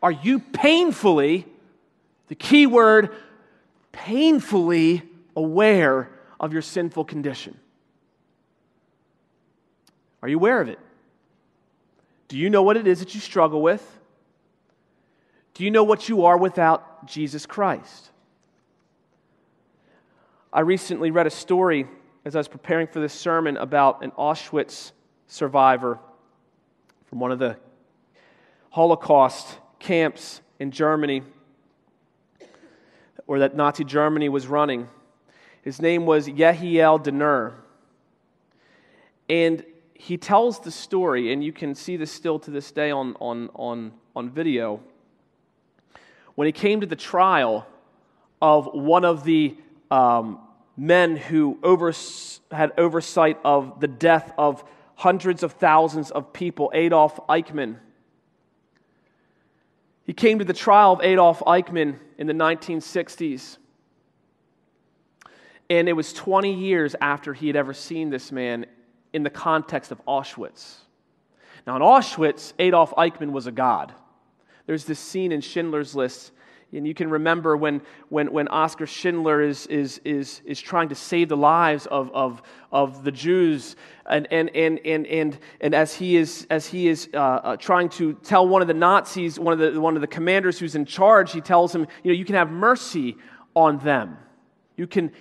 Are you painfully, the key word, painfully aware of your sinful condition? Are you aware of it? Do you know what it is that you struggle with? Do you know what you are without Jesus Christ? I recently read a story as I was preparing for this sermon about an Auschwitz survivor from one of the Holocaust camps in Germany, or that Nazi Germany was running. His name was Yehiel Denner. And he tells the story, and you can see this still to this day on video. When he came to the trial of one of the men who had oversight of the death of hundreds of thousands of people, Adolf Eichmann. He came to the trial of Adolf Eichmann in the 1960s. And it was 20 years after he had ever seen this man in the context of Auschwitz. Now in Auschwitz, Adolf Eichmann was a god. There's this scene in Schindler's List, and you can remember when Oskar Schindler is trying to save the lives of the Jews, and as he is trying to tell one of the Nazis, one of the commanders who's in charge, he tells him, you can have mercy on them.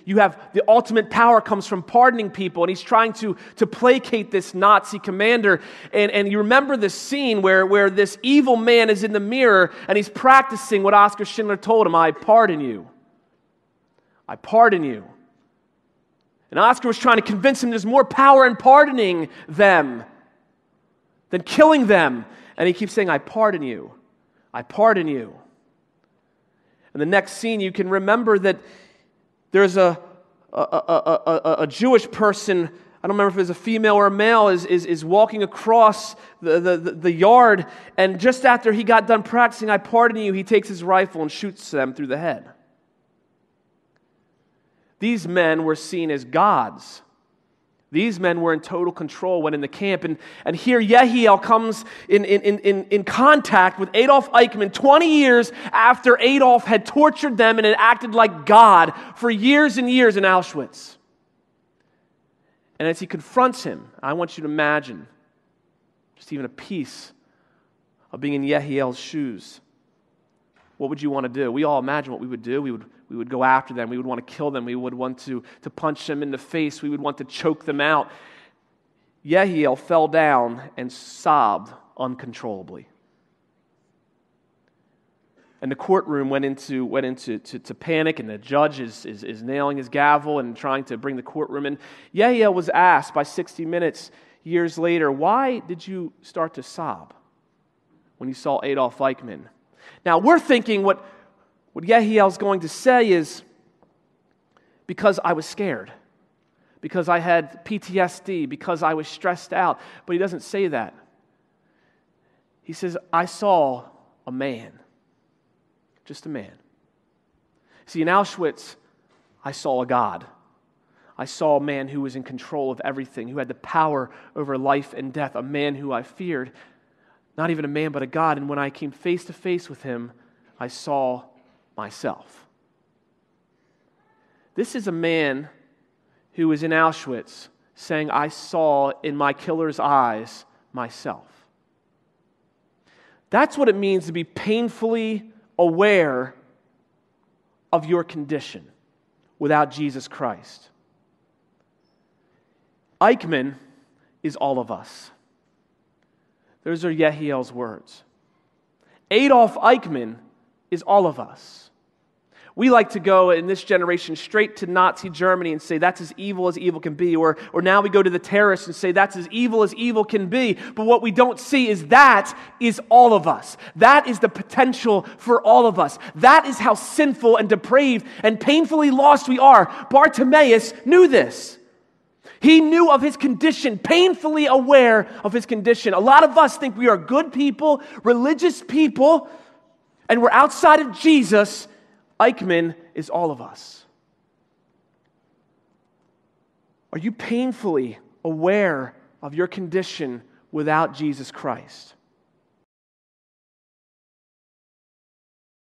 You have the ultimate power comes from pardoning people, and he's trying to placate this Nazi commander. And you remember this scene where this evil man is in the mirror and he's practicing what Oskar Schindler told him, I pardon you. I pardon you. And Oskar was trying to convince him there's more power in pardoning them than killing them. And he keeps saying, I pardon you. I pardon you. And the next scene, you can remember that there's a Jewish person, I don't remember if it was a female or a male, is walking across the yard, and just after he got done practicing, I pardon you, he takes his rifle and shoots them through the head. These men were seen as gods. These men were in total control when in the camp. And here Yehiel comes in contact with Adolf Eichmann 20 years after Adolf had tortured them and had acted like God for years and years in Auschwitz. And as he confronts him, I want you to imagine just even a piece of being in Yehiel's shoes. What would you want to do? We all imagine what we would do. We would go after them. We would want to kill them. We would want to punch them in the face. We would want to choke them out. Yehiel fell down and sobbed uncontrollably. And the courtroom went into panic, and the judge is nailing his gavel and trying to bring the courtroom in. Yehiel was asked by 60 Minutes years later, why did you start to sob when you saw Adolf Eichmann? Now, we're thinking what Yehiel's going to say is, because I was scared, because I had PTSD, because I was stressed out. But he doesn't say that. He says, I saw a man, just a man. See, in Auschwitz, I saw a God. I saw a man who was in control of everything, who had the power over life and death, a man who I feared. Not even a man, but a God. And when I came face to face with him, I saw myself. This is a man who was in Auschwitz saying, I saw in my killer's eyes myself. That's what it means to be painfully aware of your condition without Jesus Christ. Eichmann is all of us. Those are Yehiel's words. Adolf Eichmann is all of us. We like to go in this generation straight to Nazi Germany and say that's as evil can be. Or now we go to the terrorists and say that's as evil can be. But what we don't see is that is all of us. That is the potential for all of us. That is how sinful and depraved and painfully lost we are. Bartimaeus knew this. He knew of his condition, painfully aware of his condition. A lot of us think we are good people, religious people, and we're outside of Jesus. Eichmann is all of us. Are you painfully aware of your condition without Jesus Christ?